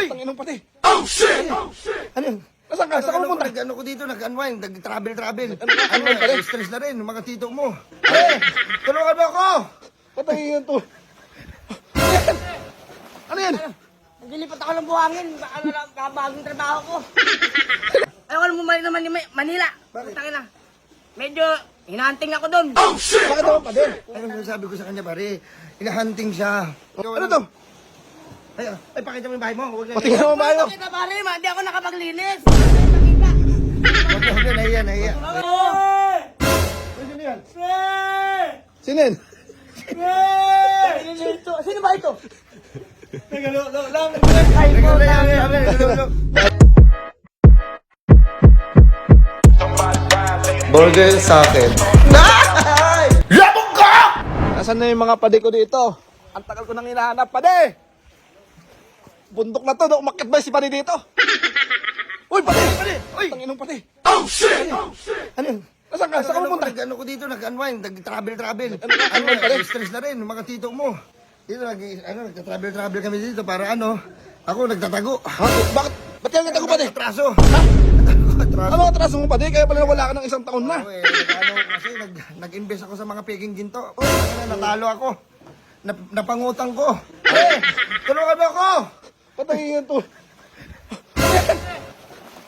Tanginong pati. Oh shit! Ano yun? Nasaan ka? Saan ka pupunta? Nag-ano ko dito, nag-unwind, nag-travel. Unwind pala? Stress na rin, mga tito mo. Tulungan mo ako! Patay yun to. Ano yan? Naglilipat ako ng buhangin. Ano lang, bagong trabaho ko. Ayaw ko bumalik naman ni Manila. Putangin na. Medyo hinahunting ako doon. Oh shit! Bakit naman pa din? Ano sabi ko sa kanya, pare? Hinahunting siya. Ano to? Ay, pakita mo yung bahay mo. Huwag na. Patingin naman bayo. Kita pare, hindi ako nakapaglinis. Huwag na, nahiya. Sino yan? Sino yan? Sino ba ito? Burger sa akin. Labog ka! Nasaan na yung mga pade ko dito? Ang tagal ko nang hinahanap, pade! Bundok na to, umakyat ba si pade dito? Uy, pade! Uy! Tanginong pade! Oh shit! Ano yun? Nasaan ka? Saan ka pupunta? Nag-ano ko dito, nag-unwind, nag-travel. Unwind pala? Stress na rin, mga tito mo. Dito, nag-travel kami dito para ako nagtatago. Ha? Bakit? Ba't kaya nagtago pade? Atraso. Ano ang atraso mo pade? Kaya pala nawala ka ng isang taon na. Kasi nag-invest ako sa mga peking ginto. Natalo ako. Napangutang ko. Tulungan mo ako! Patay yun to.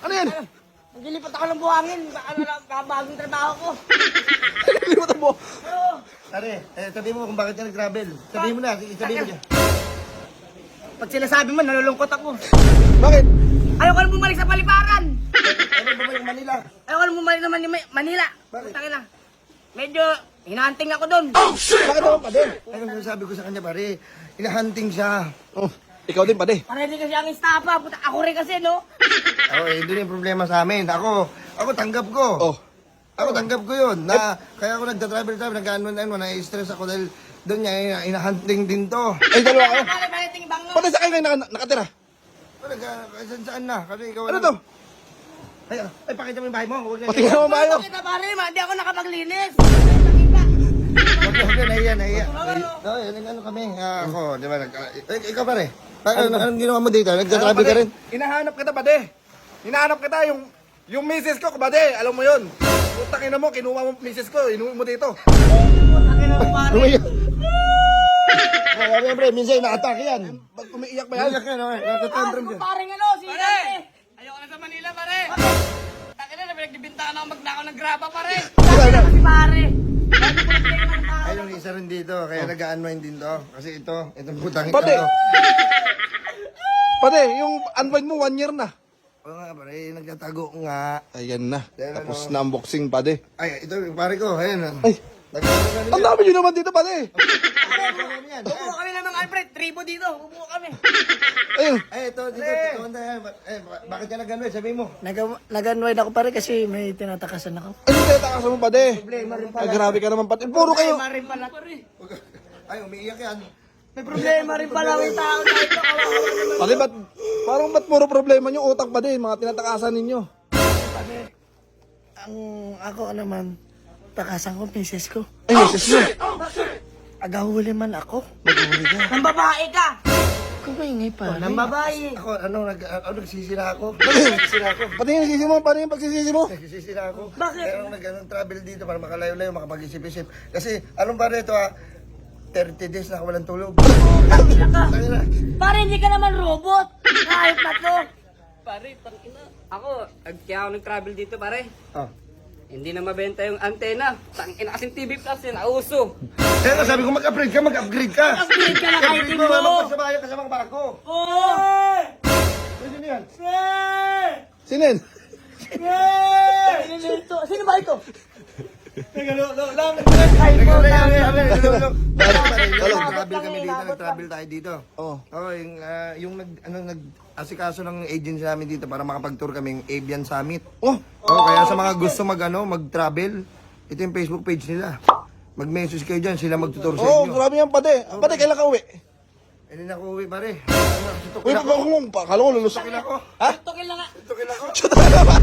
Ano yan? Naglilipat ako ng buhangin. Ano lang, bagong trabaho ko. Nalimutan mo. Tari, sabihin mo kung bakit ka nag-travel. Sabihin mo na, sabihin mo niya. Pag sinasabi mo, nalulungkot ako. Bakit? Ayaw ko na bumalik sa paliparan. Ano ba yung Manila? Ayaw ko na bumalik naman ni Manila. Putangin na. Medyo hinahunting ako doon. Oh shit! Bakit naman pade? Ano sabi ko sa kanya, pare? Hinahunting siya. Oh, ikaw din pade. Para hindi kasi ang estafa. Puta, ako rin kasi, no? Hindi na yung problema sa amin. Ako tanggap ko. Oh. Ako tanggap ko yun. Kaya ako nagta-travel, na-stress ako dahil doon niya, hinahunting din to. Ay, dalawa kayo. Para tingin bango. Patay sa kayo kayo nakatira. Saan na? Kasi ikaw Ano to? Ay, pakita mo yung bahay mo. Huwag na. Patingin naman bayo. Kita pare, hindi ako nakapaglinis. Huwag na, nahiya. Ano kami? Ako, di ba? Ikaw pare. Anong ginawa mo dito? Nagta-travel ka rin? Hinahanap kita pade. Hinahanap kita yung misis ko, kabade. Alam mo yun. Putang ina mo, kinuha mo misis ko, inuwi mo dito. Putangin na pare. Umiyak. Pre, minsan nakatake yan. Ba't umiiyak ba yan? Iyak yan, nakatantrum Ano yan. parang ano, si Dante. Ayoko na sa Manila, pare. Takina na, pinagbibintaan ako magnakaw ng graba, pare. Dante na si pare. Ay, yung isa rin dito, kaya nag-unwind din to. Kasi itong putang Pade. ito. Pade, yung unwind mo 1 year na. Oo nga, pare, nagtatago nga. Ayan na. Ayan, Tapos ano. na unboxing pade. Ay, ito yung pare ko, ayan. Ay. Ang dami nyo naman dito pade. Upo kami naman, Alfred. Tribo dito. Upo kami. Ayun. Ay, ito, dito, bakit ka nag-unwind? Sabihin mo. Nag-unwind ako pare kasi may tinatakasan ako. Ano kaya takasan mo pade? Ay, grabe ka naman pade. Puro kayo. Problema rin pala. Ay, umiiyak yan. May problema rin pala ang tao na ito. Pade, ba't puro problema nyo utak pade? Mga tinatakasan ninyo. Ang ako naman, takasan ko, misis ko. Ay, misis mo. Agahuli man ako. Maghuli ka. Nang babae ka. Kumaingay pa. Nang babae. Ako, nagsisira ako. Nagsisira ako. Pati yung sisi mo, paano yung pagsisisi mo? Nagsisira ako. Bakit? Kaya ako nag-travel dito para makalayo-layo, makapag-isip-isip. Kasi, anong pare ito 30 days na ako walang tulog. Tangina. Pare, hindi ka naman robot. Kahit na to. Pare, tangina. Ako, kaya ako nag-travel dito, pare. Ah. Hindi na mabenta yung antena. Tangina kasing TV Plus yun, nauso. Kaya sabi ko mag-upgrade ka. Upgrade ka na kahit Upgrade mo. mo, magsabayan ka sa mga barko. Oo. Pwede na yan. Sino yun? Sino ba ito? Nag-travel kami dito, nag-travel tayo dito. Oh. Oo, yung nag-asikaso ng agency namin dito para makapag-tour kaming Avian Summit. Oh, Kaya sa mga gusto mag-travel, ito yung Facebook page nila. Mag-message kayo dyan, sila magtutur sa oh, inyo. grabe yan pade. Pade, kailan ka uwi? Hindi na ako uwi, pare. Uy, kala ko lulusak. Tukin ako. Ha? Tukin lang nga. Tukin ako. Chuta ka ba?